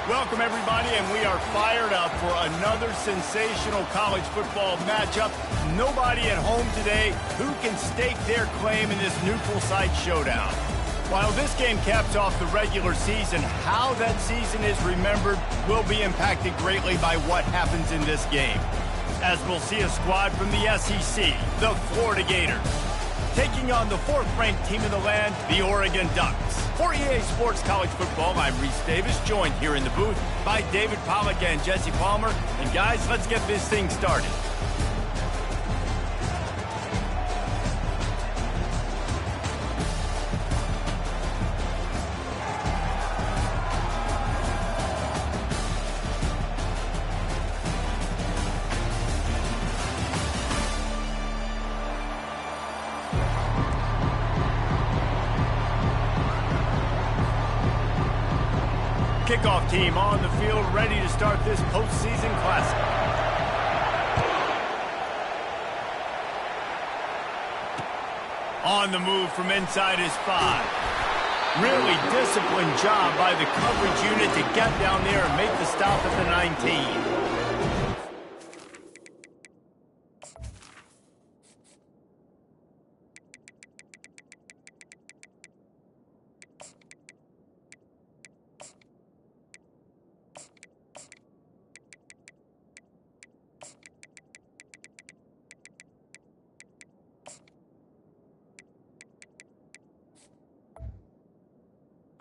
Welcome, everybody, and we are fired up for another sensational college football matchup. Nobody at home today who can stake their claim in this neutral site showdown. While this game caps off the regular season, how that season is remembered will be impacted greatly by what happens in this game. As we'll see a squad from the SEC, the Florida Gators, taking on the fourth-ranked team in the land, the Oregon Ducks. For EA Sports College Football, I'm Reese Davis, joined here in the booth by David Pollack and Jesse Palmer. And guys, let's get this thing started. Kickoff team on the field, ready to start this postseason classic. On the move from inside his 5. Really disciplined job by the coverage unit to get down there and make the stop at the 19.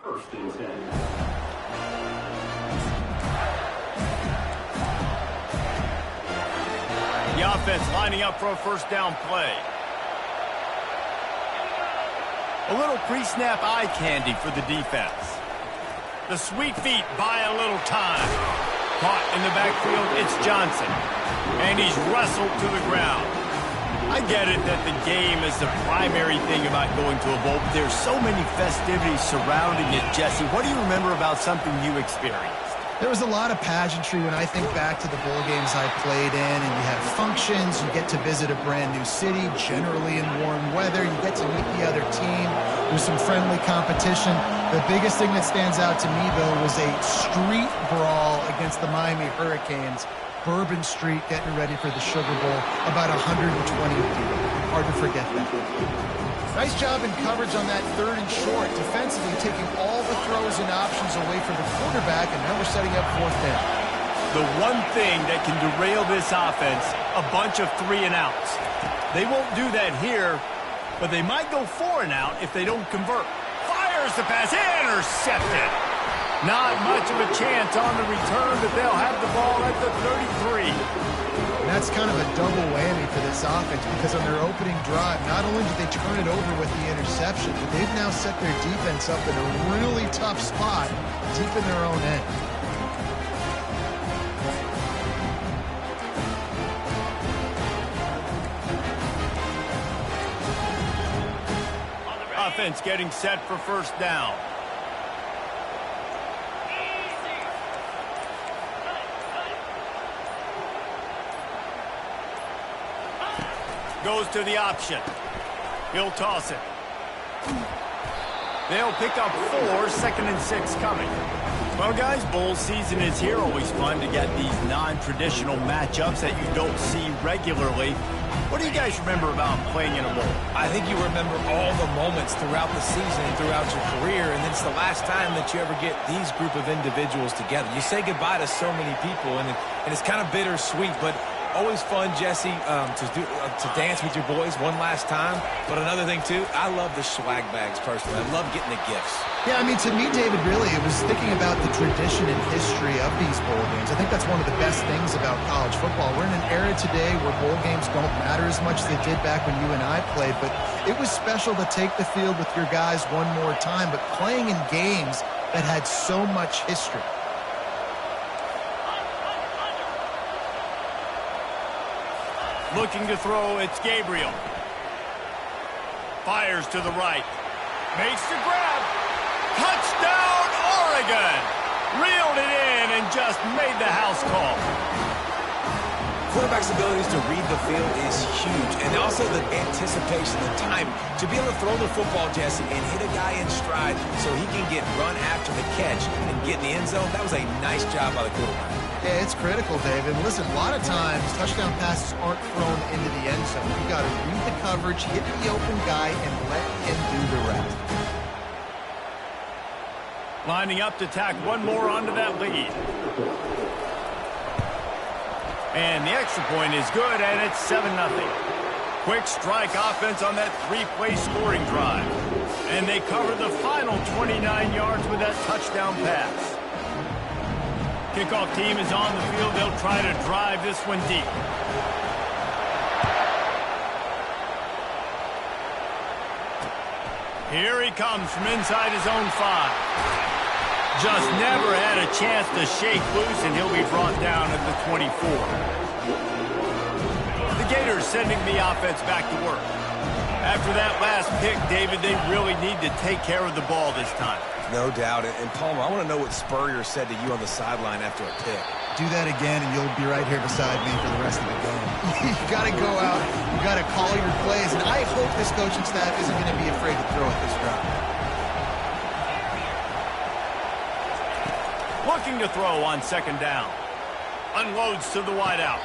First and 10. The offense lining up for a first down play. A little pre-snap eye candy for the defense. The sweet feet buy a little time. Caught in the backfield, it's Johnson. And he's wrestled to the ground. I get it that the game is the primary thing about going to a bowl, but there's so many festivities surrounding it. Jesse, what do you remember about something you experienced? There was a lot of pageantry when I think back to the bowl games I played in, and you have functions, you get to visit a brand new city, generally in warm weather, you get to meet the other team, there's some friendly competition. The biggest thing that stands out to me, though, was a street brawl against the Miami Hurricanes. Bourbon Street getting ready for the Sugar Bowl, about 120 people. Hard to forget that. Nice job in coverage on that third and short, defensively taking all the throws and options away from the quarterback, and now we're setting up fourth down. The one thing that can derail this offense, a bunch of 3 and outs. They won't do that here, but they might go 4 and out if they don't convert. Fires the pass, intercepted. Not much of a chance on the return, but they'll have the ball at the 33. And that's kind of a double whammy for this offense, because on their opening drive, not only did they turn it over with the interception, but they've now set their defense up in a really tough spot deep in their own end. Offense getting set for first down. Goes to the option. He'll toss it. They'll pick up 4, 2nd and 6 coming. Well, guys, bowl season is here. Always fun to get these non-traditional matchups that you don't see regularly. What do you guys remember about playing in a bowl? I think you remember all the moments throughout the season and throughout your career, and it's the last time that you ever get these group of individuals together. You say goodbye to so many people, and it's kind of bittersweet, but Always fun, Jesse, to dance with your boys one last time. But another thing, too, I love the swag bags, personally. I love getting the gifts. Yeah, I mean, to me, David, really, it was thinking about the tradition and history of these bowl games. I think that's one of the best things about college football. We're in an era today where bowl games don't matter as much as they did back when you and I played, but it was special to take the field with your guys one more time, but playing in games that had so much history. Looking to throw, it's Gabriel. Fires to the right. Makes the grab. Touchdown, Oregon! Reeled it in and just made the house call. Quarterback's abilities to read the field is huge, and also the anticipation, the time to be able to throw the football, Jesse, and hit a guy in stride so he can get run after the catch and get in the end zone. That was a nice job by the quarterback. Yeah, it's critical, David. Listen, a lot of times touchdown passes aren't thrown into the end zone. You got to read the coverage, hit the open guy, and let him do the rest. Lining up to tack one more onto that lead. And the extra point is good, and it's 7-0. Quick strike offense on that three-play scoring drive. And they cover the final 29 yards with that touchdown pass. Kickoff team is on the field. They'll try to drive this one deep. Here he comes from inside his own 5. Just never had a chance to shake loose, and he'll be brought down at the 24. The Gators sending the offense back to work. After that last pick, David, they really need to take care of the ball this time. No doubt. And Palmer, I want to know what Spurrier said to you on the sideline after a pick. Do that again, and you'll be right here beside me for the rest of the game. You got to go out. You got to call your plays, and I hope this coaching staff isn't going to be afraid to throw at this drive. Looking to throw on second down. Unloads to the wideout.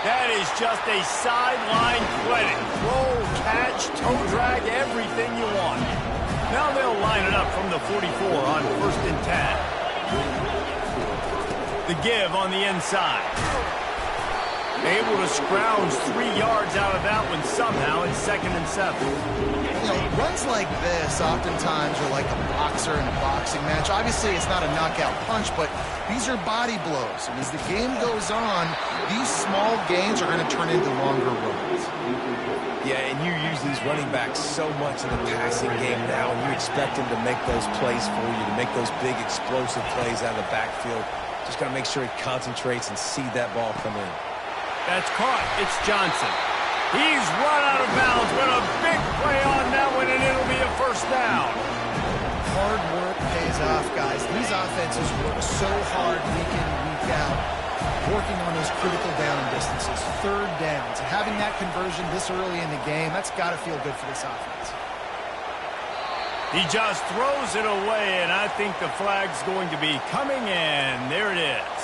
That is just a sideline clinic. Roll, catch, toe drag, everything you want. Now they'll line it up from the 44 on 1st and 10. The give on the inside. Able to scrounge 3 yards out of that one somehow. It's 2nd and 7. You know, runs like this oftentimes are like a boxer in a boxing match. Obviously, it's not a knockout punch, but these are body blows. And as the game goes on, these small gains are going to turn into longer runs. Yeah, and you use these running backs so much in the passing game now, and you expect them to make those plays for you, to make those big explosive plays out of the backfield. Just got to make sure he concentrates and see that ball come in. That's caught. It's Johnson. He's run out of bounds, but a big play on that one, and it'll be a 1st down. Hard work pays off, guys. These offenses work so hard week in, week out, working on those critical down distances, 3rd downs. And having that conversion this early in the game, that's got to feel good for this offense. He just throws it away, and I think the flag's going to be coming in. There it is.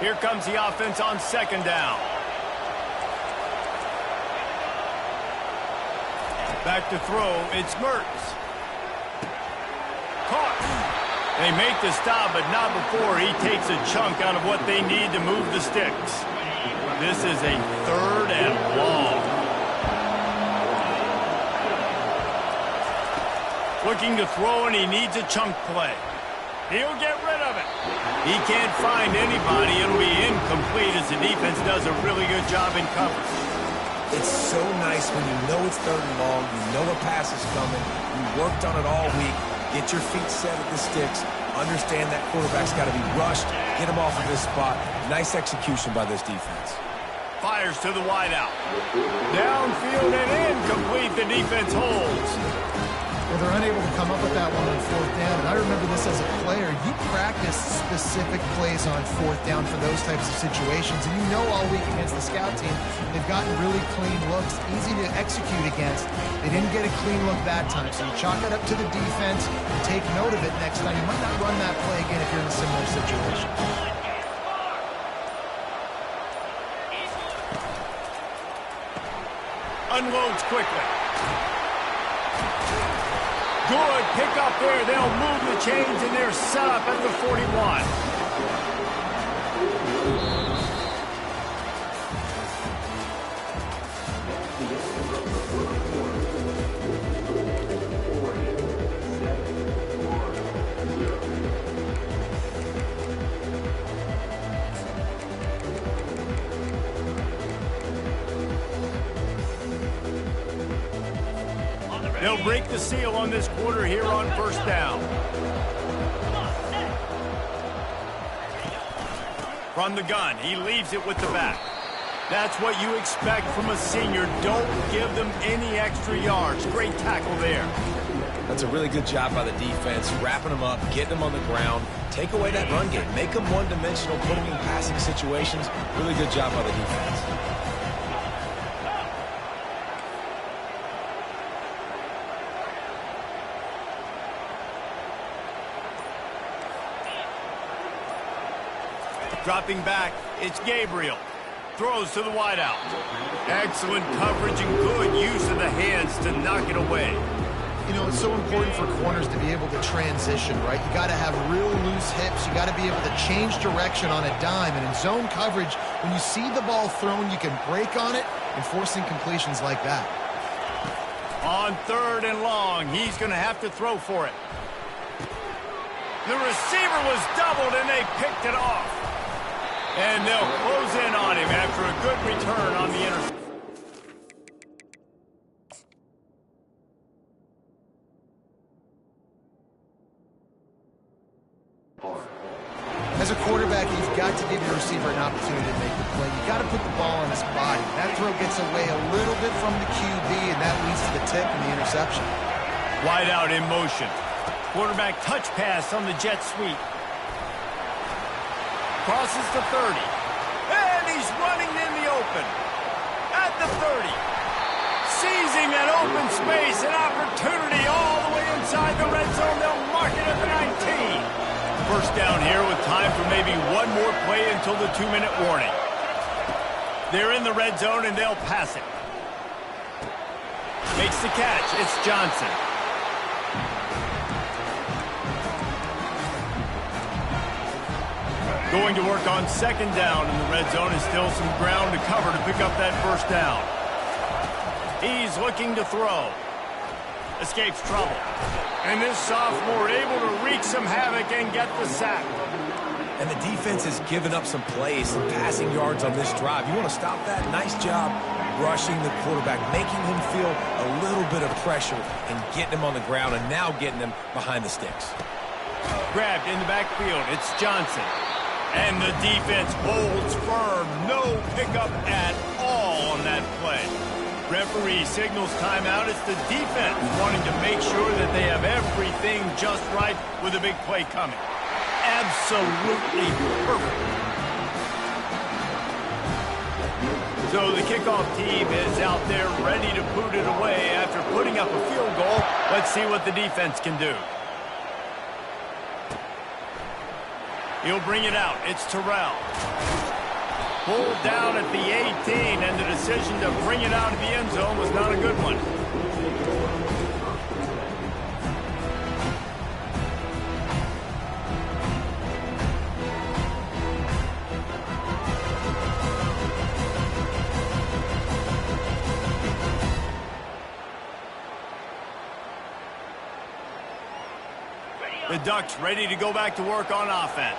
Here comes the offense on 2nd down. Back to throw, it's Mertz. Caught. They make the stop, but not before he takes a chunk out of what they need to move the sticks. This is a 3rd and long. Looking to throw, and he needs a chunk play. He'll get rid of it. He can't find anybody. It'll be incomplete as the defense does a really good job in coverage. It's so nice when you know it's 3rd and long, you know a pass is coming, you worked on it all week, get your feet set at the sticks, understand that quarterback's got to be rushed, get him off of this spot. Nice execution by this defense. Fires to the wideout. Downfield and incomplete. The defense holds. Well, they're unable to come up with that one on 4th down. And I remember this as a player. You practice specific plays on 4th down for those types of situations. And you know all week against the scout team, they've gotten really clean looks, easy to execute against. They didn't get a clean look that time. So you chalk it up to the defense and take note of it next time. You might not run that play again if you're in a similar situation. Unloads quickly. Good pick up there. They'll move the chains, and they're set up at the 41. They'll break the seal on this quarter here on first down. From the gun, he leaves it with the back. That's what you expect from a senior. Don't give them any extra yards. Great tackle there. That's a really good job by the defense, wrapping them up, getting them on the ground. Take away that run game. Make them one-dimensional, put them in passing situations. Really good job by the defense. Dropping back, it's Gabriel. Throws to the wideout. Excellent coverage and good use of the hands to knock it away. You know, it's so important for corners to be able to transition, right? You got to have real loose hips. You got to be able to change direction on a dime. And in zone coverage, when you see the ball thrown, you can break on it and force incompletions like that. On 3rd and long, he's going to have to throw for it. The receiver was doubled, and they picked it off. And they'll close in on him after a good return on the interception. As a quarterback, you've got to give your receiver an opportunity to make the play. You've got to put the ball on his body. That throw gets away a little bit from the QB, and that leads to the tip and the interception. Wide out in motion. Quarterback touch pass on the jet sweep. Crosses the 30. And he's running in the open. At the 30. Seizing that open space, an opportunity all the way inside the red zone. They'll mark it at the 19. First down here with time for maybe one more play until the 2-minute warning. They're in the red zone and they'll pass it. Makes the catch. It's Johnson. Going to work on 2nd down in the red zone, and still some ground to cover to pick up that first down. He's looking to throw. Escapes trouble. And this sophomore able to wreak some havoc and get the sack. And the defense has given up some plays, some passing yards on this drive. You want to stop that? Nice job rushing the quarterback, making him feel a little bit of pressure and getting him on the ground and now getting him behind the sticks. Grabbed in the backfield. It's Johnson. And the defense holds firm. No pickup at all on that play. Referee signals timeout. It's the defense wanting to make sure that they have everything just right with a big play coming. Absolutely perfect. So the kickoff team is out there ready to boot it away after putting up a field goal. Let's see what the defense can do. He'll bring it out. It's Terrell. Pulled down at the 18, and the decision to bring it out of the end zone was not a good one. The Ducks ready to go back to work on offense.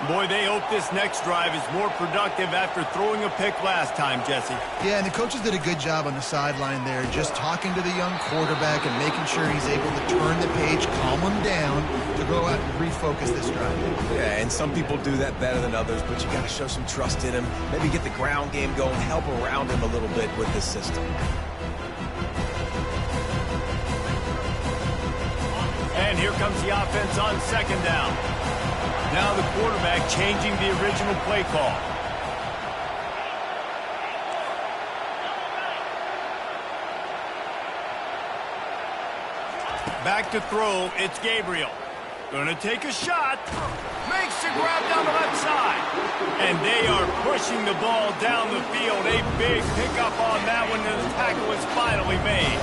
Boy, they hope this next drive is more productive after throwing a pick last time, Jesse. Yeah, and the coaches did a good job on the sideline there, just talking to the young quarterback and making sure he's able to turn the page, calm him down, to go out and refocus this drive. Yeah, and some people do that better than others, but you got to show some trust in him, maybe get the ground game going, help around him a little bit with this system. And here comes the offense on 2nd down. Now the quarterback changing the original play call. Back to throw, it's Gabriel. Gonna take a shot. Makes the grab down the left side. And they are pushing the ball down the field. A big pickup on that one, and the tackle is finally made.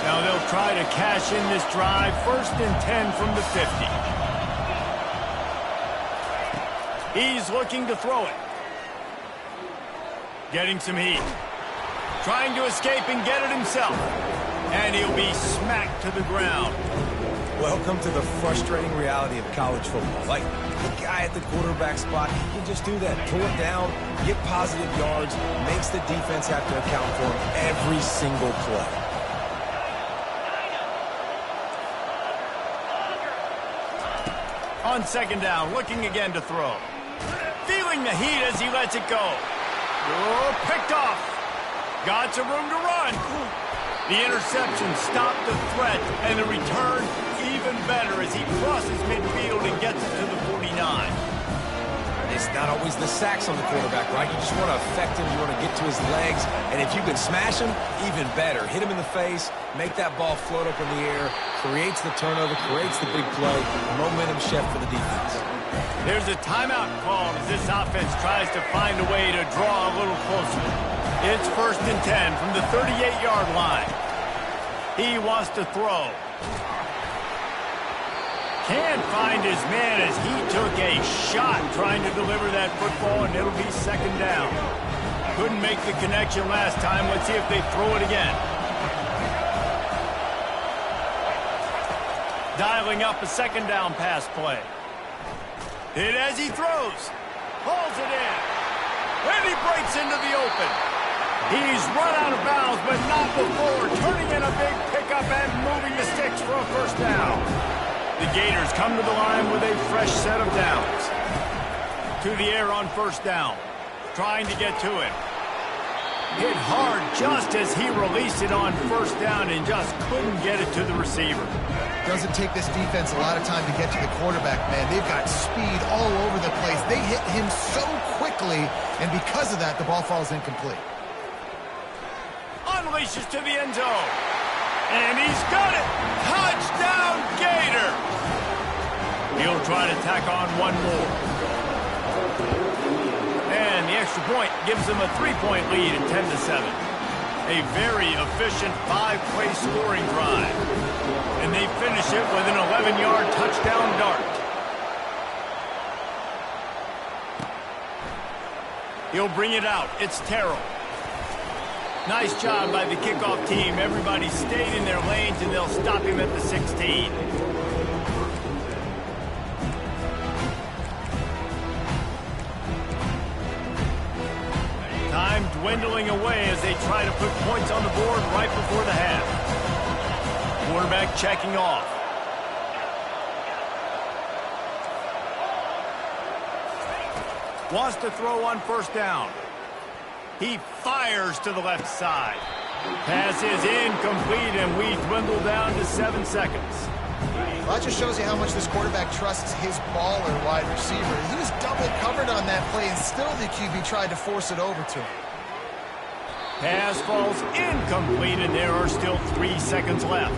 Now they'll try to cash in this drive. 1st and 10 from the 50. He's looking to throw it. Getting some heat. Trying to escape and get it himself. And he'll be smacked to the ground. Welcome to the frustrating reality of college football. Like, the guy at the quarterback spot, he can just do that. Pull it down, get positive yards, makes the defense have to account for him every single play. On second down, looking again to throw. Feeling the heat as he lets it go. Oh, picked off. Got some room to run. The interception stopped the threat, and the return even better as he crosses midfield and gets it to the 49. It's not always the sacks on the quarterback, right? You just want to affect him. You want to get to his legs. And if you can smash him, even better. Hit him in the face, make that ball float up in the air, creates the turnover, creates the big play, momentum shift for the defense. There's a timeout called as this offense tries to find a way to draw a little closer. It's 1st and 10 from the 38-yard line. He wants to throw. Can't find his man as he took a shot trying to deliver that football, and it'll be 2nd down. Couldn't make the connection last time. Let's see if they throw it again. Dialing up a 2nd down pass play. Hit as he throws. Hauls it in. And he breaks into the open. He's run out of bounds, but not before turning in a big pickup and moving the sticks for a 1st down. The Gators come to the line with a fresh set of downs. To the air on 1st down. Trying to get to it. Hit hard just as he released it on 1st down and just couldn't get it to the receiver. Doesn't take this defense a lot of time to get to the quarterback, man. They've got speed all over the place. They hit him so quickly, and because of that, the ball falls incomplete. Unleashes to the end zone. And he's got it. Touchdown, Gator. He'll try to tack on one more. And the extra point gives them a 3-point lead at 10-7. A very efficient 5-play scoring drive. And they finish it with an 11-yard touchdown dart. He'll bring it out. It's Terrell. Nice job by the kickoff team. Everybody stayed in their lanes, and they'll stop him at the 16. Time dwindling away as they try to put points on the board right before the half. Quarterback checking off. Wants to throw on 1st down. He fires to the left side. Pass is incomplete, and we dwindle down to 7 seconds. Well, that just shows you how much this quarterback trusts his baller wide receiver. He was double covered on that play, and still the QB tried to force it over to him. Pass falls incomplete, and there are still 3 seconds left.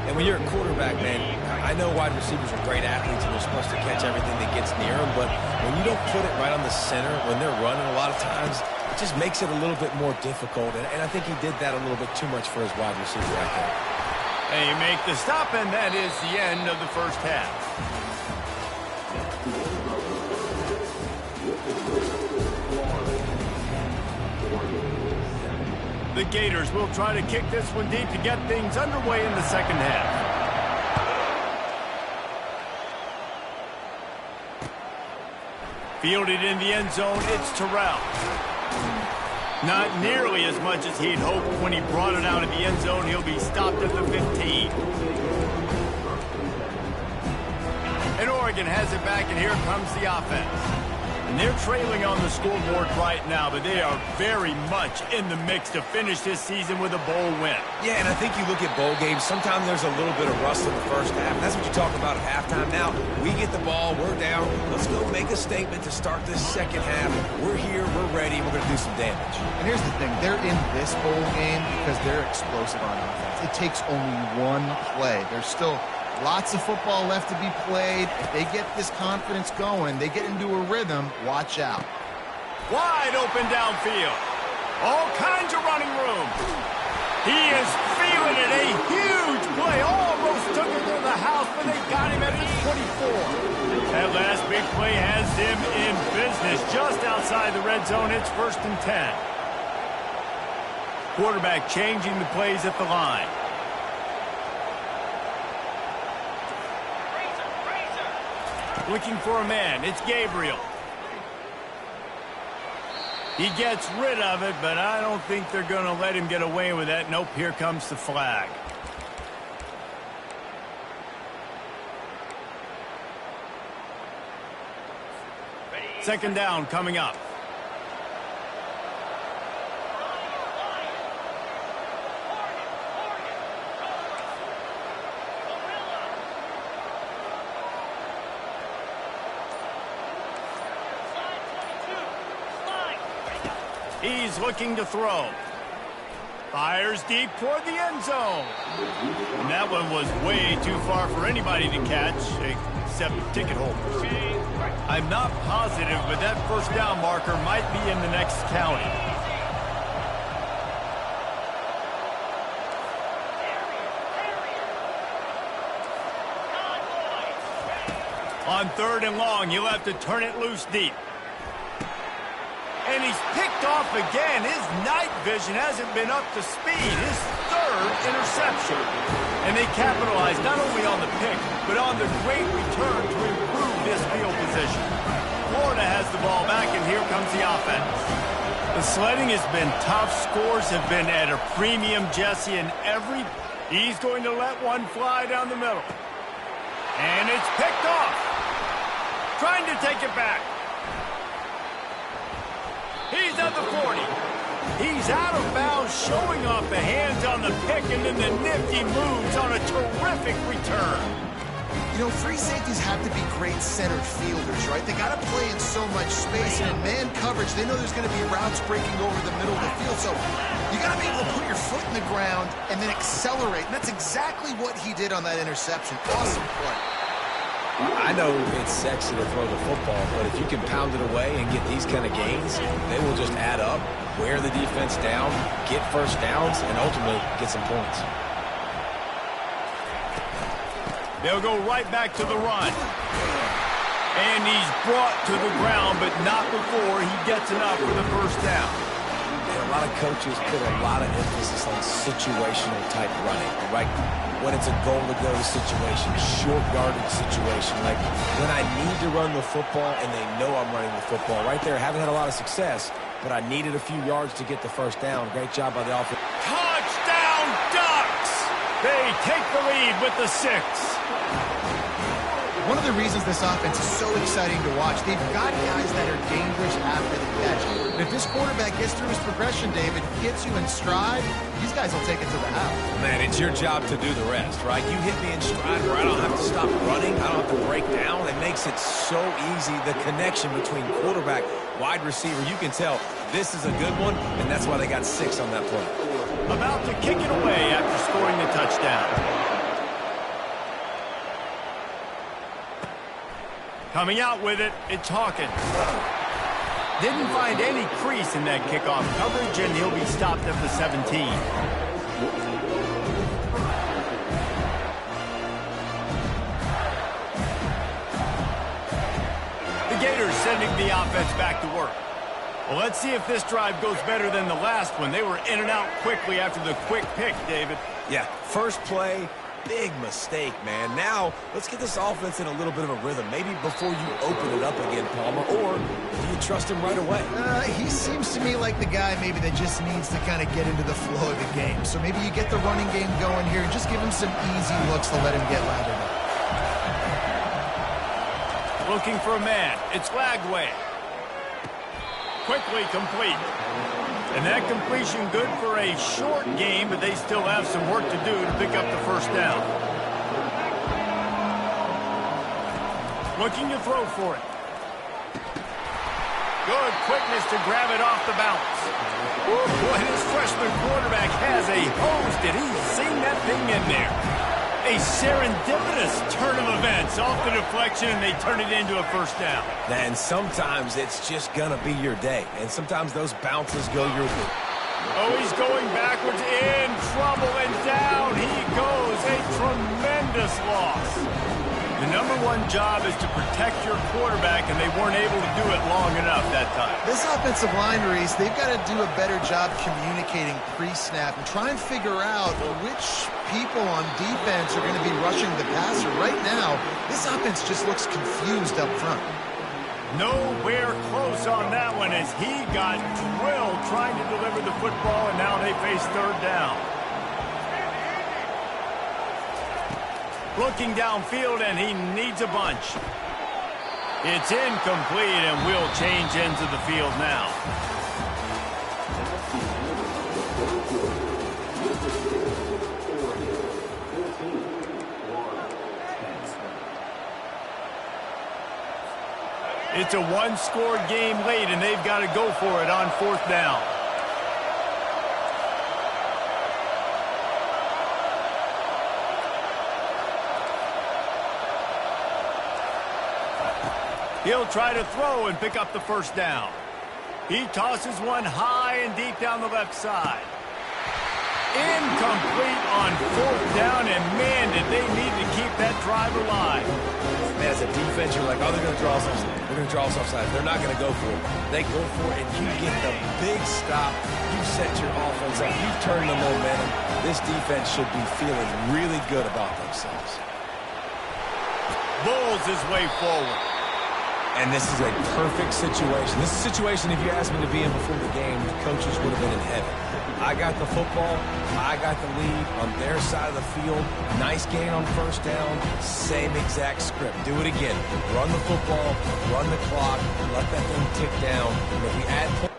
And when you're a quarterback, man, I know wide receivers are great athletes and they're supposed to catch everything that gets near them, but when you don't put it right on the center, when they're running a lot of times, it just makes it a little bit more difficult. And I think he did that a little bit too much for his wide receiver right there. And you make the stop, and that is the end of the 1st half. The Gators will try to kick this one deep to get things underway in the 2nd half. Fielded in the end zone, it's Terrell. Not nearly as much as he'd hoped when he brought it out of the end zone. He'll be stopped at the 15. And Oregon has it back, and here comes the offense. And they're trailing on the scoreboard right now, but they are very much in the mix to finish this season with a bowl win. Yeah, and I think you look at bowl games, sometimes there's a little bit of rust in the 1st half. And that's what you talk about at halftime. Now, we get the ball, we're down. Let's go make a statement to start this 2nd half. We're here, we're ready, we're going to do some damage. And here's the thing. They're in this bowl game because they're explosive on offense. It takes only one play. There's still lots of football left to be played. If they get this confidence going, they get into a rhythm, watch out. Wide open downfield. All kinds of running room. He is feeling it. A huge play. Almost took him to the house, but they got him at the 24. That last big play has them in business. Just outside the red zone, it's 1st and 10. Quarterback changing the plays at the line. Looking for a man. It's Gabriel. He gets rid of it, but I don't think they're going to let him get away with that. Nope, here comes the flag. Second down coming up. He's looking to throw. Fires deep toward the end zone. And that one was way too far for anybody to catch, except ticket holders. I'm not positive, but that first down marker might be in the next county. On 3rd and long, you'll have to turn it loose deep. And he's picked off again. His night vision hasn't been up to speed. His 3rd interception. And they capitalized not only on the pick, but on the great return to improve this field position. Florida has the ball back, and here comes the offense. The sledding has been tough. Scores have been at a premium, Jesse, and he's going to let one fly down the middle. And it's picked off. Trying to take it back. He's at the 40. He's out of bounds, showing off the hands on the pick, and then the nifty moves on a terrific return. You know, free safeties have to be great center fielders, right? They got to play in so much space, and in man coverage, they know there's going to be routes breaking over the middle of the field. So you got to be able to put your foot in the ground and then accelerate. And that's exactly what he did on that interception. Awesome play. I know it's sexy to throw the football, but if you can pound it away and get these kind of gains, they will just add up, wear the defense down, get first downs, and ultimately get some points. They'll go right back to the run. And he's brought to the ground, but not before he gets enough for the first down. And a lot of coaches put a lot of emphasis on situational type running, right? When it's a goal-to-go situation, short yardage situation, like when I need to run the football and they know I'm running the football. Right there, haven't had a lot of success, but I needed a few yards to get the first down. Great job by the offense. Touchdown, Ducks! They take the lead with the 6. One of the reasons this offense is so exciting to watch, they've got guys that are dangerous after the catch. And if this quarterback gets through his progression, David, gets you in stride, these guys will take it to the house. Man, it's your job to do the rest, right? You hit me in stride where I don't have to stop running. I don't have to break down. It makes it so easy. The connection between quarterback, wide receiver, you can tell this is a good one, and that's why they got 6 on that play. About to kick it away after scoring the touchdown. Coming out with it, it's Hawkins. Didn't find any crease in that kickoff coverage, and he'll be stopped at the 17. The Gators sending the offense back to work. Well, let's see if this drive goes better than the last one. They were in and out quickly after the quick pick, David. Yeah, first play, big mistake, man. Now, let's get this offense in a little bit of a rhythm. Maybe before you open it up again, Palmer, or do you trust him right away? He seems to me like the guy maybe that just needs to kind of get into the flow of the game. So maybe you get the running game going here and just give him some easy looks to let him get lathered up. Looking for a man. It's Lagway. Quickly complete. And that completion good for a short game, but they still have some work to do to pick up the first down. Looking to throw for it. Good quickness to grab it off the bounce. Boy, this freshman quarterback has a hose. Did he sing that thing in there? A serendipitous turn of events off the deflection, and they turn it into a first down. And sometimes it's just going to be your day. And sometimes those bounces go your way. Oh, he's going backwards, in trouble, and down he goes. A tremendous loss. The #1 job is to protect your quarterback, and they weren't able to do it long enough that time. This offensive line, Reese, they've got to do a better job communicating pre-snap and try and figure out which people on defense are going to be rushing the passer. Right now, this offense just looks confused up front. Nowhere close on that one as he got drilled trying to deliver the football, and now they face third down. Looking downfield, and he needs a bunch. It's incomplete, and we'll change ends of the field now. It's a one-score game late, and they've got to go for it on 4th down. He'll try to throw and pick up the 1st down. He tosses one high and deep down the left side. Incomplete on 4th down, and man, did they need to keep that drive alive. Man, as a defense, you're like, oh, they're going to draw us offside. They're going to draw us offside. They're not going to go for it. They go for it, and you get the big stop. You set your offense up. You turn the momentum. This defense should be feeling really good about themselves. Bulls his way forward. And this is a perfect situation. This is a situation, if you asked me to be in before the game, the coaches would have been in heaven. I got the football. I got the lead on their side of the field. Nice gain on 1st down. Same exact script. Do it again. Run the football, run the clock, let that thing tick down. And if we add points,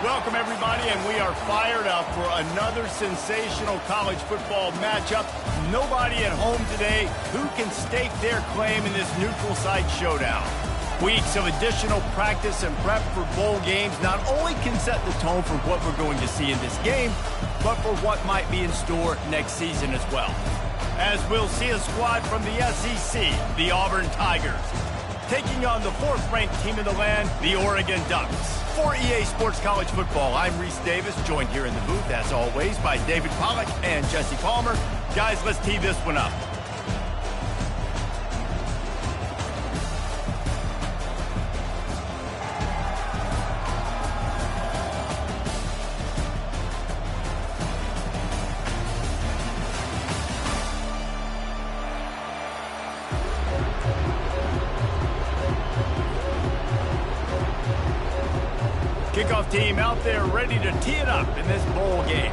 Welcome, everybody, and we are fired up for another sensational college football matchup. Nobody at home today who can stake their claim in this neutral site showdown. Weeks of additional practice and prep for bowl games not only can set the tone for what we're going to see in this game, but for what might be in store next season as well. As we'll see a squad from the SEC, the Auburn Tigers, taking on the 4th-ranked team in the land, the Oregon Ducks. For EA Sports College Football, I'm Reese Davis, joined here in the booth, as always, by David Pollack and Jesse Palmer. Guys, let's tee this one up. Kickoff team out there ready to tee it up in this bowl game.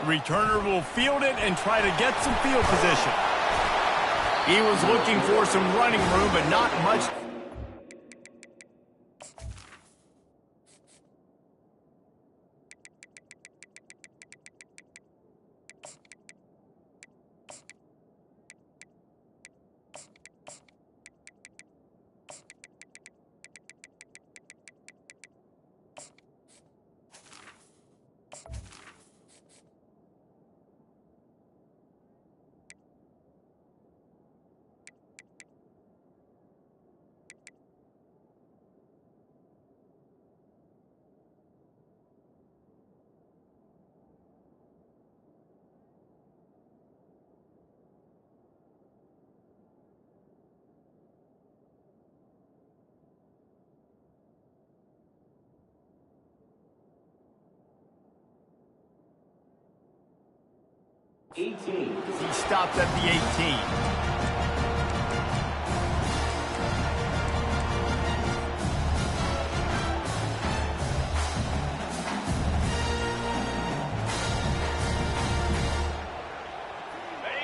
Returner will field it and try to get some field position. He was looking for some running room, but not much. He stopped at the 18.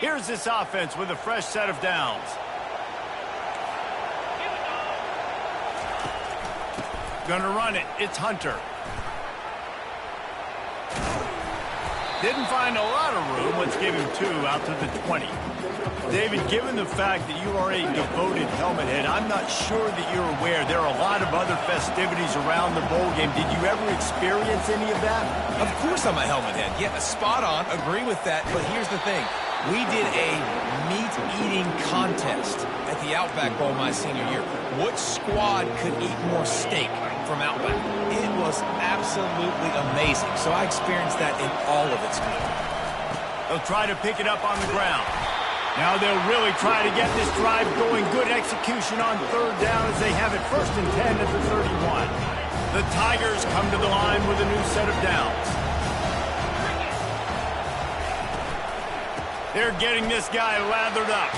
Here's this offense with a fresh set of downs. Gonna run it. It's Hunter. Didn't find a lot of room. Let's give him 2 out to the 20. David, given the fact that you are a devoted helmet head, I'm not sure that you're aware there are a lot of other festivities around the bowl game. Did you ever experience any of that? Of course I'm a helmet head. Yeah, spot on. Agree with that. But here's the thing. We did a meat-eating contest at the Outback Bowl my senior year. What squad could eat more steak from Outback? It was absolutely amazing. So I experienced that in all of its glory. They'll try to pick it up on the ground. Now they'll really try to get this drive going. Good execution on 3rd down as they have it 1st and 10 at the 31. The Tigers come to the line with a new set of downs. They're getting this guy lathered up.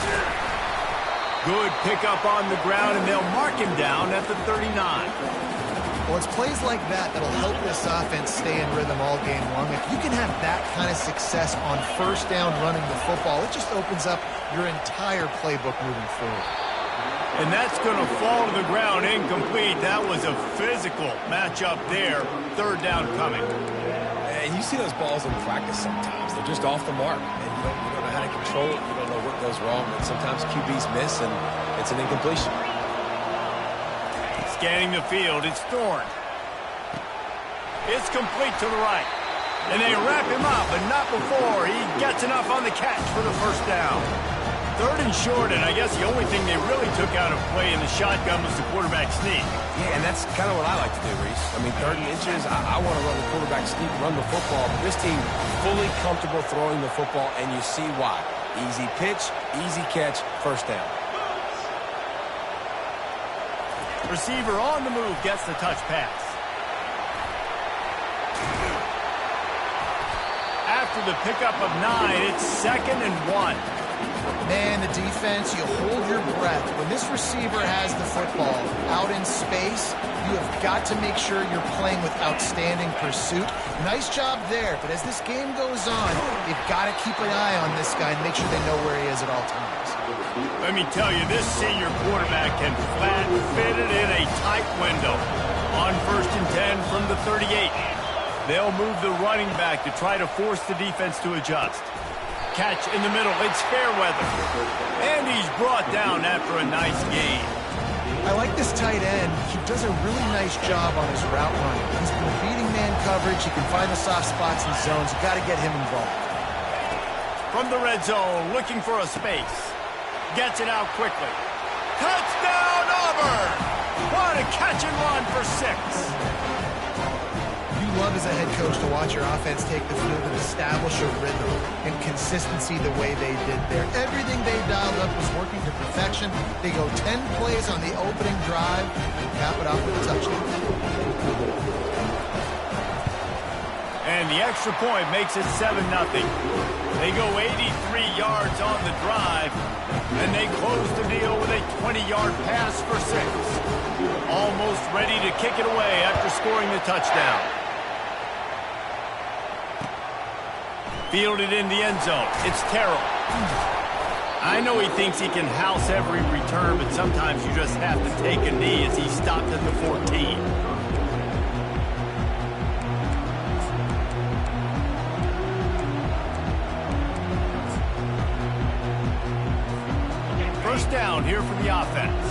Good pickup on the ground, and they'll mark him down at the 39. Well, it's plays like that that'll help this offense stay in rhythm all game long. If you can have that kind of success on 1st down running the football, it just opens up your entire playbook moving forward. And that's going to fall to the ground incomplete. That was a physical matchup there. 3rd down coming. And you see those balls in practice sometimes. They're just off the mark. And you don't know how to control it. You don't know what goes wrong. And sometimes QBs miss, and it's an incompletion. Scanning the field, it's Thorne. It's complete to the right. And they wrap him up, but not before he gets enough on the catch for the 1st down. 3rd and short, and I guess the only thing they really took out of play in the shotgun was the quarterback sneak. Yeah, and that's kind of what I like to do, Reese. I mean, 3rd and inches, I want to run the quarterback sneak, run the football. But this team fully comfortable throwing the football, and you see why. Easy pitch, easy catch, 1st down. Receiver on the move gets the touch pass. After the pickup of 9, it's 2nd and 1. Man, the defense, you hold your breath. When this receiver has the football out in space, you have got to make sure you're playing with outstanding pursuit. Nice job there, but as this game goes on, you've got to keep an eye on this guy and make sure they know where he is at all times. Let me tell you, this senior quarterback can flat fit it in a tight window. On 1st and 10 from the 38. They'll move the running back to try to force the defense to adjust. Catch in the middle, it's Fairweather. And he's brought down after a nice gain. I like this tight end. He does a really nice job on his route running. He's been beating man coverage. He can find the soft spots and zones. You've got to get him involved. From the red zone, looking for a space. Gets it out quickly. Touchdown, Auburn! What a catch and run for 6. You love as a head coach to watch your offense take the field and establish a rhythm and consistency the way they did there. Everything they dialed up was working to perfection. They go 10 plays on the opening drive and cap it off with a touchdown. And the extra point makes it 7-0. They go 83 yards on the drive, and they close the deal with a 20-yard pass for 6. Almost ready to kick it away after scoring the touchdown. Fielded in the end zone. It's Terrell. I know he thinks he can house every return, but sometimes you just have to take a knee as he stopped at the 14. First down here for the offense.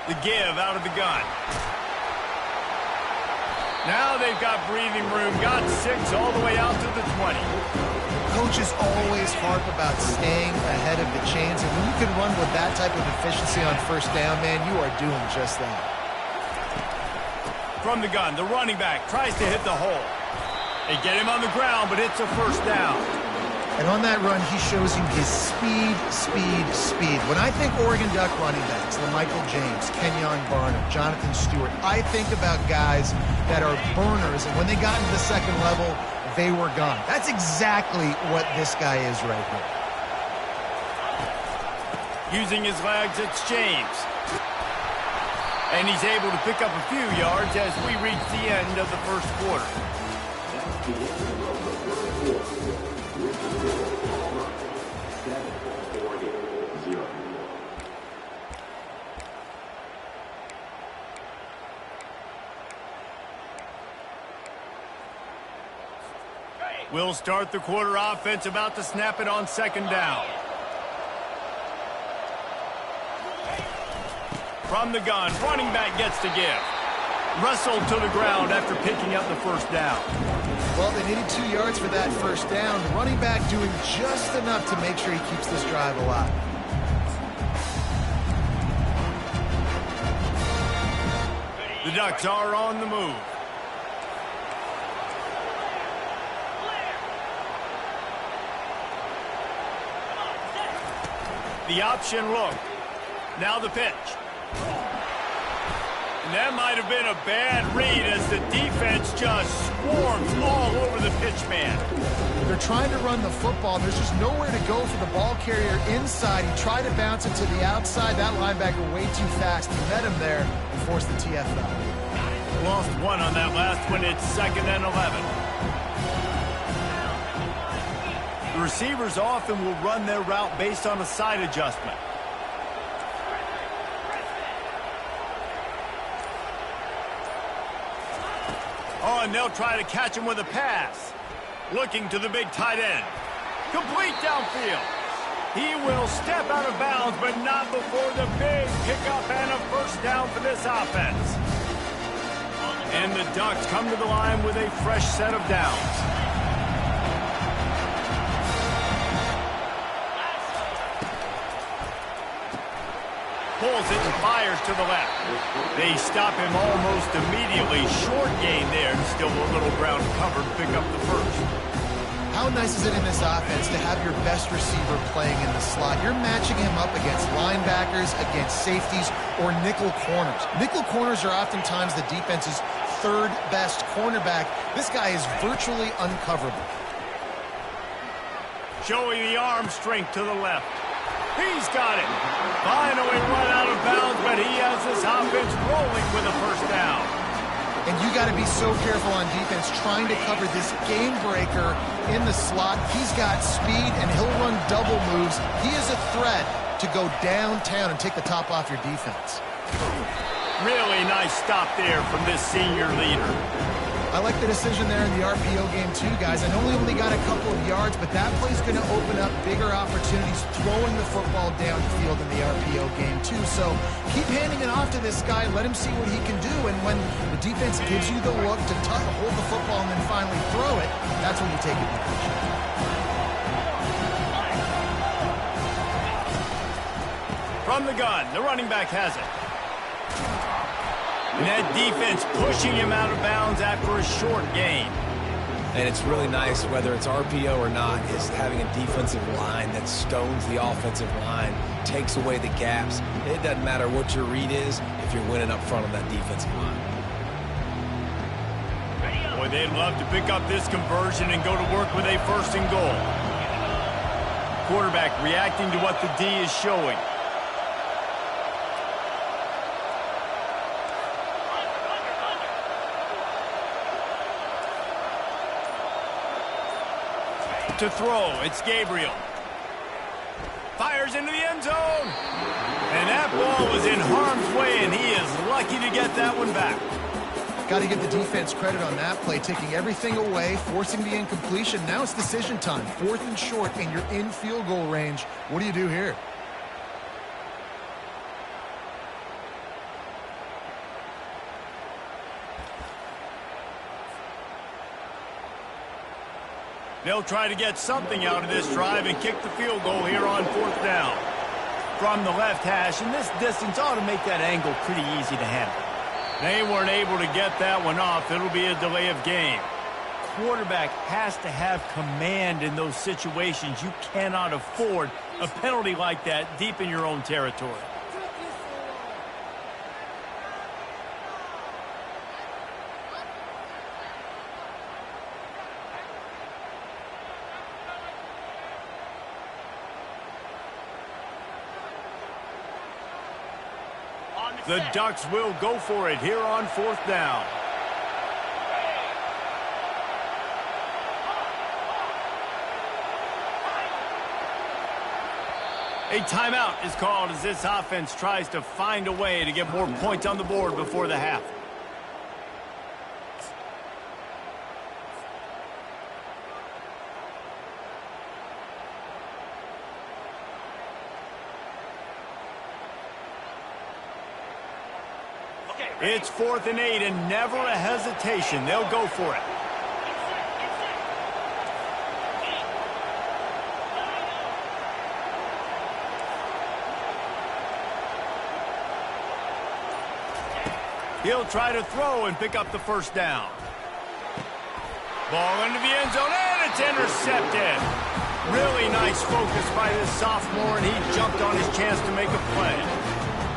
The give out of the gun. Now they've got breathing room. Got 6 all the way out to the 20. Coaches always harp about staying ahead of the chains, and when you can run with that type of efficiency on 1st down, man, you are doing just that. From the gun, the running back tries to hit the hole. They get him on the ground, but it's a 1st down. And on that run, he shows you his speed. When I think Oregon Duck running backs, Michael James, Kenyon Barnum, Jonathan Stewart, I think about guys that are burners, and when they got into the 2nd level, they were gone. That's exactly what this guy is right here. Using his legs, it's James. And he's able to pick up a few yards as we reach the end of the 1st quarter. The end of the first quarter. Richardson front 7-0. We'll start the quarter offense, about to snap it on second down. From the gun, running back gets to give. Wrestled to the ground after picking up the first down. Well, they needed 2 yards for that first down. The running back doing just enough to make sure he keeps this drive alive. The Ducks are on the move. The option look. Now the pitch. And that might have been a bad read as the defense just swarms all over the pitch man. They're trying to run the football. There's just nowhere to go for the ball carrier inside. He tried to bounce it to the outside. That linebacker way too fast. He met him there and forced the TFL. Lost one on that last one. It's 2nd and 11. The receivers often will run their route based on a side adjustment. Oh, and they'll try to catch him with a pass. Looking to the big tight end. Complete downfield. He will step out of bounds, but not before the big pickup and a first down for this offense. And the Ducks come to the line with a fresh set of downs. Pulls it and fires to the left. They stop him almost immediately. Short gain there, and still a little ground covered to pick up the first. How nice is it in this offense to have your best receiver playing in the slot? You're matching him up against linebackers, against safeties, or nickel corners. Nickel corners are oftentimes the defense's third best cornerback. This guy is virtually uncoverable. Showing the arm strength to the left. He's got it. Finally run out of bounds, but he has this offense rolling with a first down. And you got to be so careful on defense trying to cover this game breaker in the slot. He's got speed, and he'll run double moves. He is a threat to go downtown and take the top off your defense. Really nice stop there from this senior leader. I like the decision there in the RPO game too, guys. I know we only got a couple of yards, but that play's going to open up bigger opportunities throwing the football downfield in the RPO game too. So keep handing it off to this guy. Let him see what he can do. And when the defense gives you the look to hold the football and then finally throw it, that's when you take advantage. From the gun, the running back has it. And that defense pushing him out of bounds after a short gain. And it's really nice, whether it's RPO or not, is having a defensive line that stones the offensive line, takes away the gaps. It doesn't matter what your read is if you're winning up front on that defensive line. Boy, they'd love to pick up this conversion and go to work with a 1st and goal. Quarterback reacting to what the D is showing. To throw, it's Gabriel. Fires into the end zone. And that ball was in harm's way, and he is lucky to get that one back. Got to give the defense credit on that play, taking everything away, forcing the incompletion. Now it's decision time. 4th and short, and you're in field goal range. What do you do here? They'll try to get something out of this drive and kick the field goal here on 4th down. From the left hash, and this distance ought to make that angle pretty easy to handle. They weren't able to get that one off. It'll be a delay of game. Quarterback has to have command in those situations. You cannot afford a penalty like that deep in your own territory. The Ducks will go for it here on 4th down. A timeout is called as this offense tries to find a way to get more points on the board before the half. It's 4th and 8 and never a hesitation. They'll go for it. He'll try to throw and pick up the first down. Ball into the end zone, and it's intercepted. Really nice focus by this sophomore, and he jumped on his chance to make a play.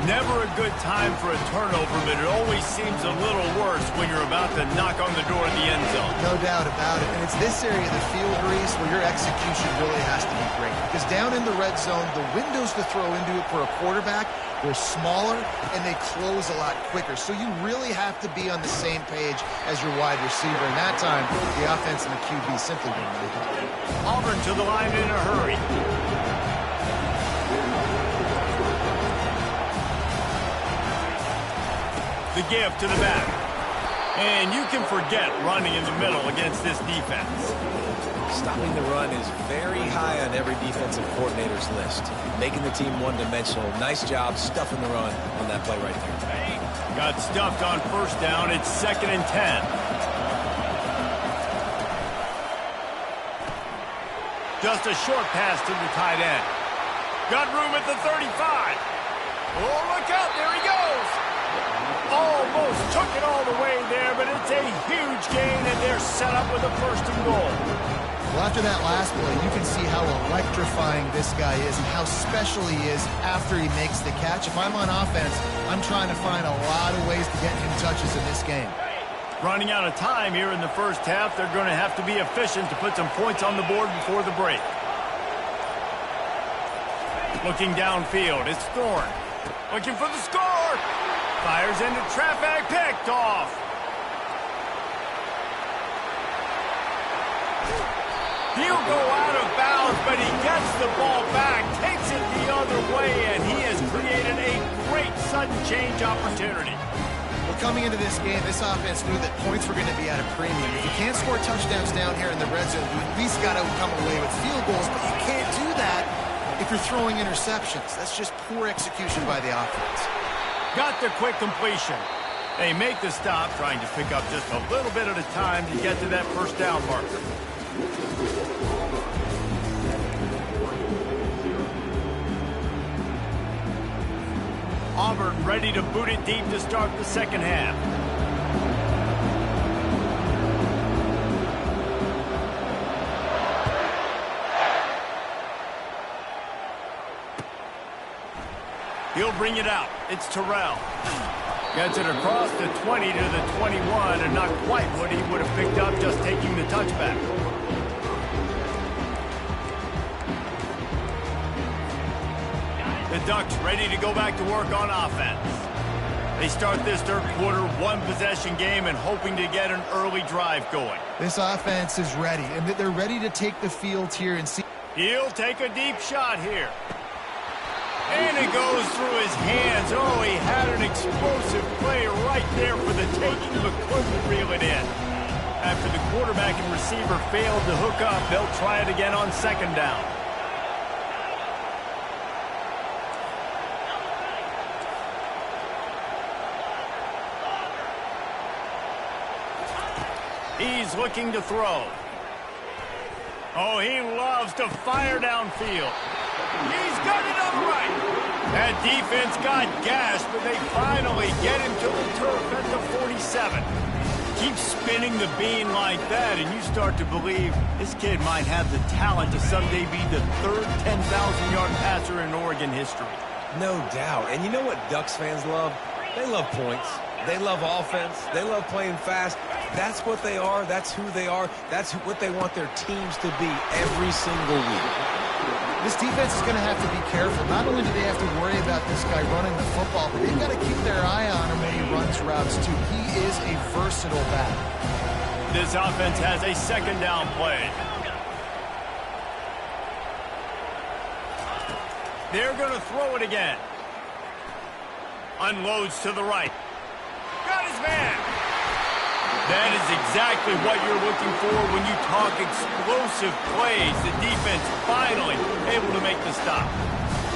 Never a good time for a turnover, but it always seems a little worse when you're about to knock on the door of the end zone. No doubt about it. And it's this area of the field, Reese, where your execution really has to be great. Because down in the red zone, the windows to throw into it for a quarterback, they're smaller and they close a lot quicker. So you really have to be on the same page as your wide receiver. And that time, the offense and the QB simply didn't make it. Auburn to the line in a hurry. The give to the back. And you can forget running in the middle against this defense. Stopping the run is very high on every defensive coordinator's list. Making the team one-dimensional. Nice job stuffing the run on that play right there. Got stuffed on first down. It's 2nd and 10. Just a short pass to the tight end. Got room at the 35. Oh, look out. There he goes. Almost took it all the way there, but it's a huge gain, and they're set up with a 1st and goal. Well, after that last play, you can see how electrifying this guy is and how special he is after he makes the catch. If I'm on offense, I'm trying to find a lot of ways to get him touches in this game. Running out of time here in the first half, they're going to have to be efficient to put some points on the board before the break. Looking downfield, it's Thorne. Looking for the score. Fires into traffic, picked off. He'll go out of bounds, but he gets the ball back, takes it the other way, and he has created a great sudden change opportunity. Well, coming into this game, this offense knew that points were going to be at a premium. If you can't score touchdowns down here in the red zone, you at least got to come away with field goals, but you can't do that if you're throwing interceptions. That's just poor execution by the offense. Got the quick completion. They make the stop, trying to pick up just a little bit at a time to get to that first down marker. Auburn ready to boot it deep to start the second half. He'll bring it out. It's Terrell. Gets it across the 20 to the 21, and not quite what he would have picked up just taking the touchback. The Ducks ready to go back to work on offense. They start this third quarter one-possession game and hoping to get an early drive going. This offense is ready, and they're ready to take the field here and see. He'll take a deep shot here. And it goes through his hands. Oh, he had an explosive play right there for the taking, but couldn't reel it in. After the quarterback and receiver failed to hook up, they'll try it again on second down. He's looking to throw. Oh, he loves to fire downfield. He's got it on the right. That defense got gashed, but they finally get him to the turf at the 47. Keep spinning the bean like that, and you start to believe this kid might have the talent to someday be the third 10,000-yard passer in Oregon history. No doubt. And you know what Ducks fans love? They love points. They love offense. They love playing fast. That's what they are. That's who they are. That's what they want their teams to be every single week. This defense is going to have to be careful. Not only do they have to worry about this guy running the football, but they've got to keep their eye on him when he runs routes, too. He is a versatile back. This offense has a second down play. They're going to throw it again. Unloads to the right. Got his man. That is exactly what you're looking for when you talk explosive plays. The defense finally able to make the stop.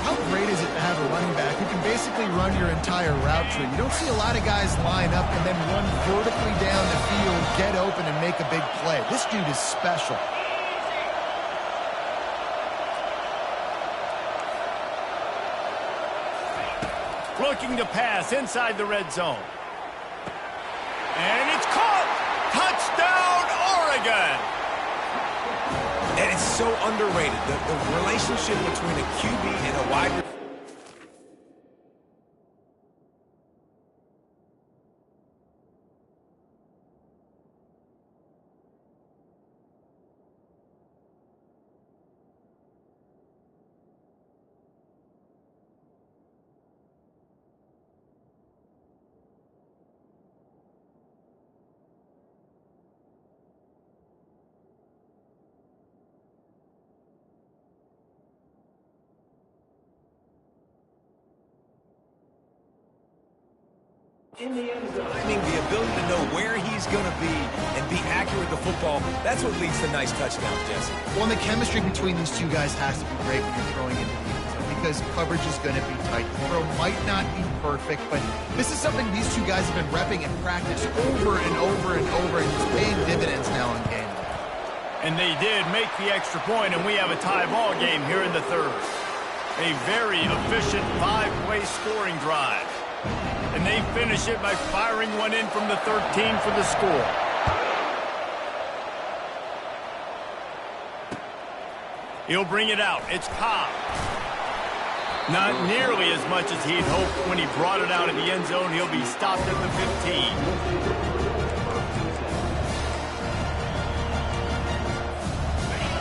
How great is it to have a running back who can basically run your entire route tree? You don't see a lot of guys line up and then run vertically down the field, get open, and make a big play. This dude is special. Looking to pass inside the red zone. And it's caught! Touchdown, Oregon! And it's so underrated, the relationship between a QB and a wide receiver. Timing, the ability to know where he's going to be and be accurate with the football, that's what leads to nice touchdowns, Jesse. Well, and the chemistry between these two guys has to be great when you're throwing into the end zone because coverage is going to be tight. The throw might not be perfect, but this is something these two guys have been repping in practice over and over and over, and it's paying dividends now in game. And they did make the extra point, and we have a tie ball game here in the third. A very efficient 5-play scoring drive. And they finish it by firing one in from the 13 for the score. He'll bring it out. It's Cobb. Not nearly as much as he'd hoped when he brought it out of the end zone. He'll be stopped at the 15.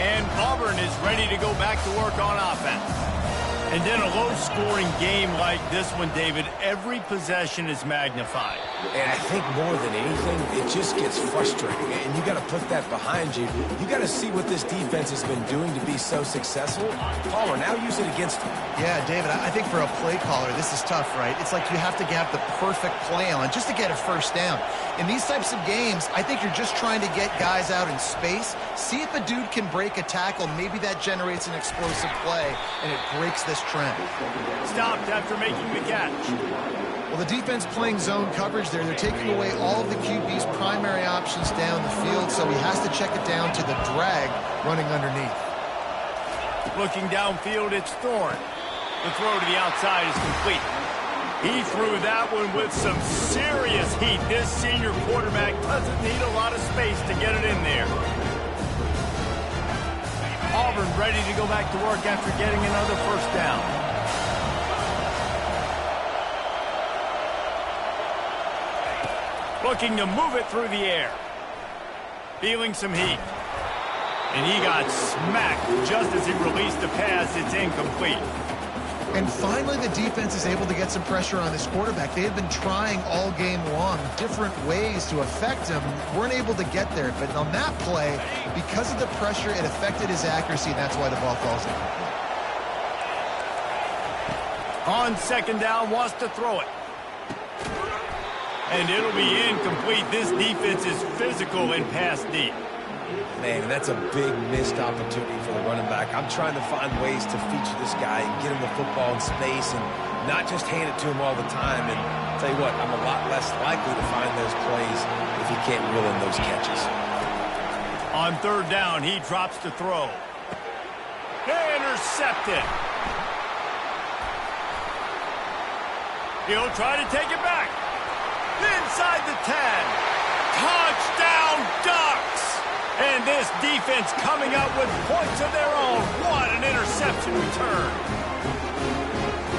And Auburn is ready to go back to work on offense. And in a low-scoring game like this one, David, every possession is magnified. And I think more than anything, it just gets frustrating. And you got to put that behind you. You got to see what this defense has been doing to be so successful. Palmer, now use it against him. Yeah, David, I think for a play caller, this is tough, right? It's like you have to have the perfect play on just to get a first down. In these types of games, I think you're just trying to get guys out in space, see if a dude can break a tackle. Maybe that generates an explosive play, and it breaks this trend. Stopped after making the catch. Well, the defense playing zone coverage there. They're taking away all of the QB's primary options down the field, so he has to check it down to the drag running underneath. Looking downfield, it's Thorne. The throw to the outside is complete. He threw that one with some serious heat. This senior quarterback doesn't need a lot of space to get it in there. Auburn ready to go back to work after getting another first down. Looking to move it through the air. Feeling some heat. And he got smacked just as he released the pass. It's incomplete. And finally, the defense is able to get some pressure on this quarterback. They have been trying all game long different ways to affect him. Weren't able to get there. But on that play, because of the pressure, it affected his accuracy, and that's why the ball falls incomplete. On second down, wants to throw it. And it'll be incomplete. This defense is physical and pass deep. Man, that's a big missed opportunity for the running back. I'm trying to find ways to feature this guy and get him the football in space and not just hand it to him all the time. And I'll tell you what, I'm a lot less likely to find those plays if he can't reel in those catches. On third down, he drops to throw. Intercepted. He'll try to take it back. Inside the 10. Touchdown, Ducks! And this defense coming up with points of their own. What an interception return.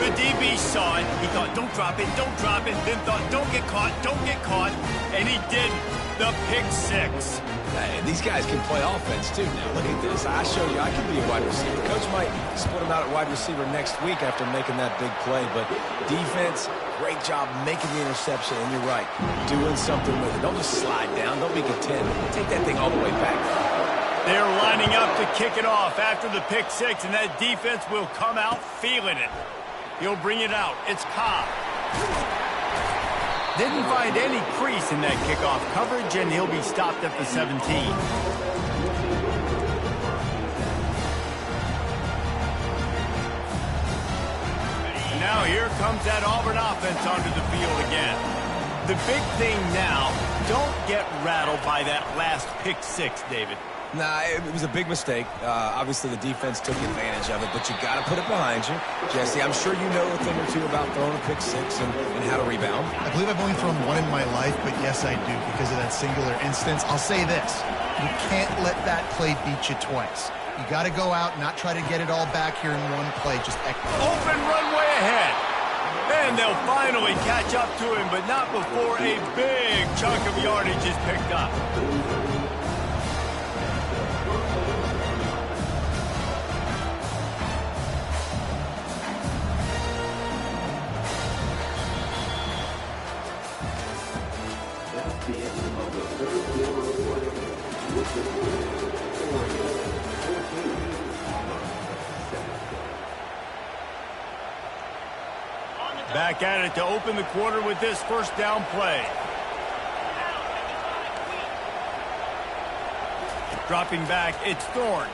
The DB saw it. He thought, don't drop it, don't drop it. Then thought, don't get caught, don't get caught. And he didn't. The pick six. And these guys can play offense, too. Now, look at this. I showed you I can be a wide receiver. Coach might split him out at wide receiver next week after making that big play. But defense, great job making the interception. And you're right, doing something with it. Don't just slide down. Don't be content. Take that thing all the way back. They're lining up to kick it off after the pick six, and that defense will come out feeling it. He'll bring it out. It's Cobb. Didn't find any crease in that kickoff coverage, and he'll be stopped at the 17. Now here comes that Auburn offense onto the field again. The big thing now, don't get rattled by that last pick six, David. Nah, it was a big mistake. Obviously, the defense took advantage of it, but you got to put it behind you. Jesse, I'm sure you know a thing or two about throwing a pick six and how to rebound. I believe I've only thrown one in my life, but yes, I do because of that singular instance. I'll say this. You can't let that play beat you twice. You got to go out, not try to get it all back here in one play. Just open runway ahead. And they'll finally catch up to him, but not before a big chunk of yardage is picked up. Back at it to open the quarter with this first down play. Dropping back, it's Thorne.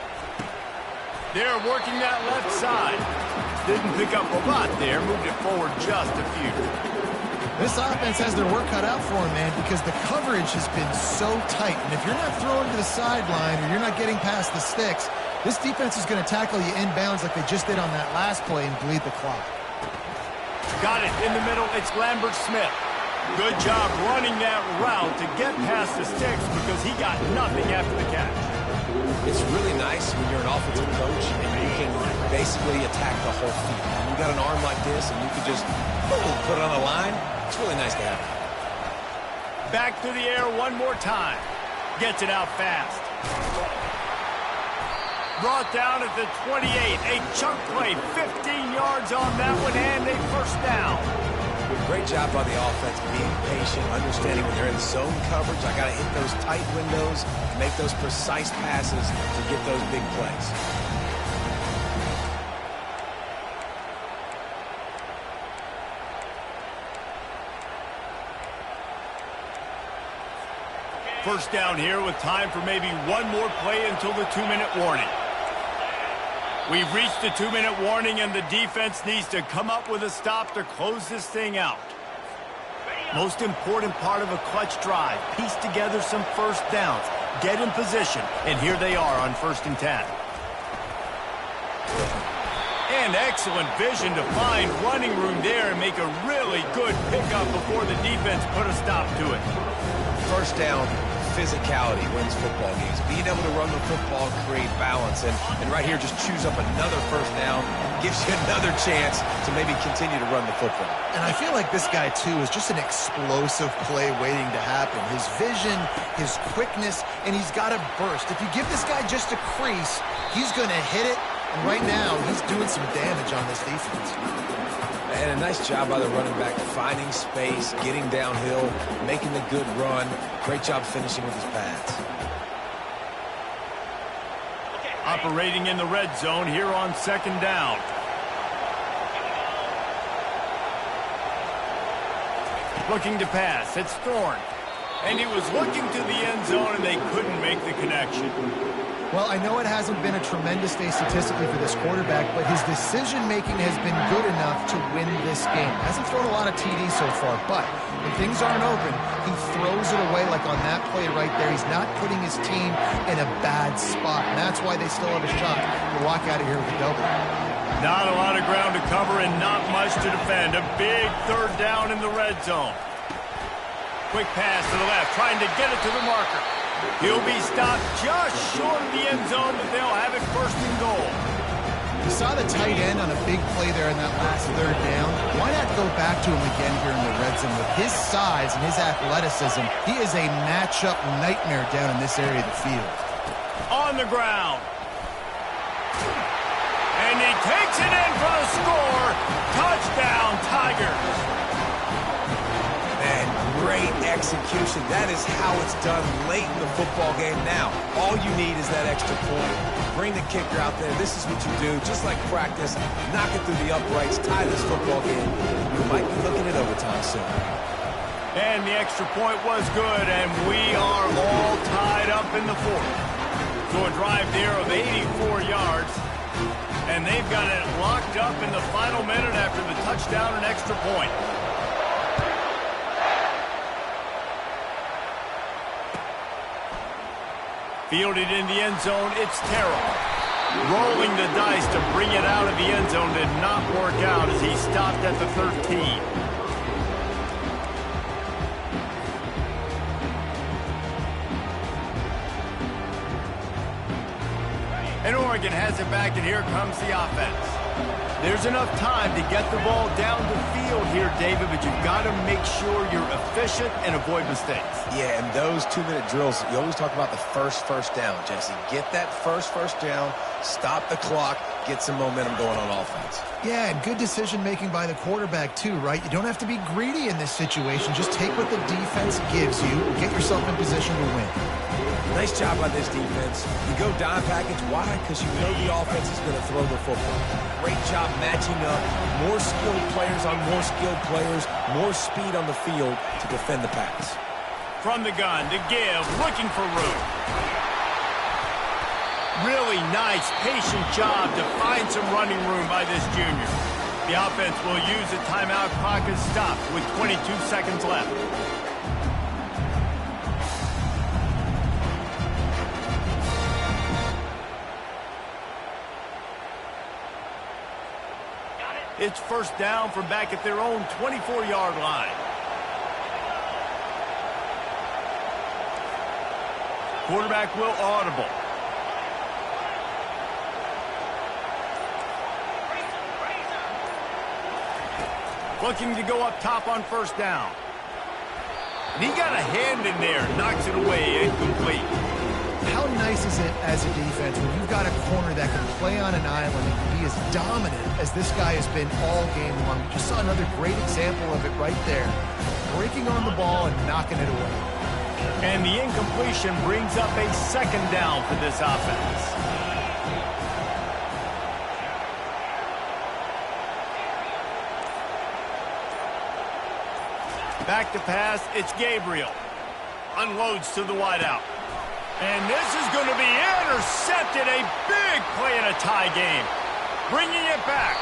They're working that left side. Didn't pick up a lot there, moved it forward just a few. This offense has their work cut out for them, man, because the coverage has been so tight. And if you're not throwing to the sideline or you're not getting past the sticks, this defense is going to tackle you inbounds like they just did on that last play and bleed the clock. Got it in the middle. It's Lambert Smith. Good job running that route to get past the sticks because he got nothing after the catch. It's really nice when you're an offensive coach and you can basically attack the whole field. When you got an arm like this and you can just put it on the line, it's really nice to have it. Back to the air one more time. Gets it out fast. Brought down at the 28. A chunk play, 15 yards on that one, and a first down. Great job by the offense, being patient, understanding when they're in zone coverage. I got to hit those tight windows, make those precise passes to get those big plays. First down here with time for maybe one more play until the 2-minute warning. We've reached the 2-minute warning, and the defense needs to come up with a stop to close this thing out. Most important part of a clutch drive, piece together some first downs, get in position, and here they are on 1st and 10. And excellent vision to find running room there and make a really good pickup before the defense put a stop to it. First down, physicality wins football games. Being able to run the football, create balance, and right here just choose up another first down, gives you another chance to maybe continue to run the football. And I feel like this guy, too, is just an explosive play waiting to happen. His vision, his quickness, and he's got a burst. If you give this guy just a crease, he's going to hit it, and right now he's doing some damage on this defense. And a nice job by the running back, finding space, getting downhill, making the good run. Great job finishing with his pads. Operating in the red zone here on 2nd down. Looking to pass, it's Thorne. And he was looking to the end zone, and they couldn't make the connection. Well, I know it hasn't been a tremendous day statistically for this quarterback, but his decision-making has been good enough to win this game. Hasn't thrown a lot of TDs so far, but when things aren't open, he throws it away like on that play right there. He's not putting his team in a bad spot, and that's why they still have a shot to walk out of here with a double. Not a lot of ground to cover and not much to defend. A big 3rd down in the red zone. Quick pass to the left, trying to get it to the marker. He'll be stopped just short of the end zone, but they'll have it 1st and goal. You saw the tight end on a big play there in that last 3rd down. Why not go back to him again here in the red zone? With his size and his athleticism, he is a matchup nightmare down in this area of the field. On the ground. And he takes it in for the score. Touchdown, Tigers. Man, Great execution. That is how it's done late in the football game. Now, all you need is that extra point. Bring the kicker out there. This is what you do. Just like practice, knock it through the uprights, tie this football game. You might be looking at overtime soon. And the extra point was good, and we are all tied up in the fourth. So a drive there of 84 yards, and they've got it locked up in the final minute after the touchdown and extra point. Fielded in the end zone, it's Terrell. Rolling the dice to bring it out of the end zone did not work out as he stopped at the 13. And Oregon has it back, and here comes the offense. There's enough time to get the ball down the field here, David, but you've got to make sure you're efficient and avoid mistakes. Yeah, and those 2-minute drills, you always talk about the first down, Jesse. Get that first down, stop the clock, get some momentum going on offense. Yeah, and good decision-making by the quarterback, too, right? You don't have to be greedy in this situation. Just take what the defense gives you and get yourself in position to win. Nice job by this defense. You go dime package. Why? Because you know the offense is going to throw the football. Great job matching up. More skilled players on more skilled players. More speed on the field to defend the pass. From the gun to give, looking for room. Really nice, patient job to find some running room by this junior. The offense will use a timeout. Clock is stopped with 22 seconds left. It's first down from back at their own 24-yard line. Quarterback will audible. Looking to go up top on first down. And he got a hand in there, knocks it away, incomplete. How nice is it as a defense when you've got a corner that can play on an island and be as dominant as this guy has been all game long? We just saw another great example of it right there. Breaking on the ball and knocking it away. And the incompletion brings up a second down for this offense. Back to pass, it's Gabriel. Unloads to the wideout. And this is going to be intercepted. A big play in a tie game. Bringing it back.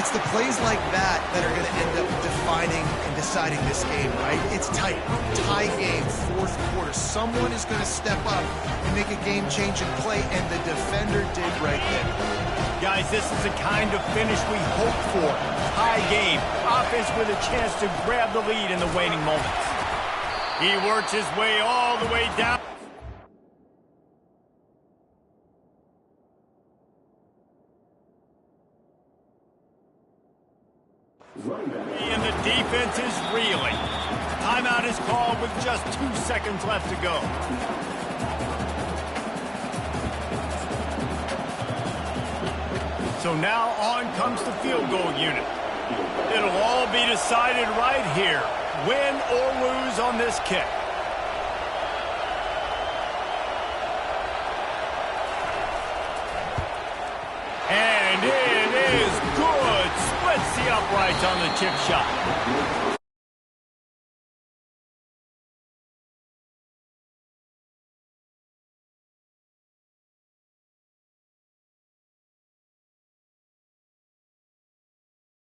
It's the plays like that that are going to end up defining and deciding this game, right? It's tight. Tie game, fourth quarter. Someone is going to step up and make a game-changing play, and the defender did right there. Guys, this is the kind of finish we hope for. Tie game. Offense with a chance to grab the lead in the waning moments. He works his way all the way down. And the defense is reeling. Timeout is called with just 2 seconds left to go. So now on comes the field goal unit. It'll all be decided right here. Win or lose on this kick. And it is good. Splits the uprights on the chip shot.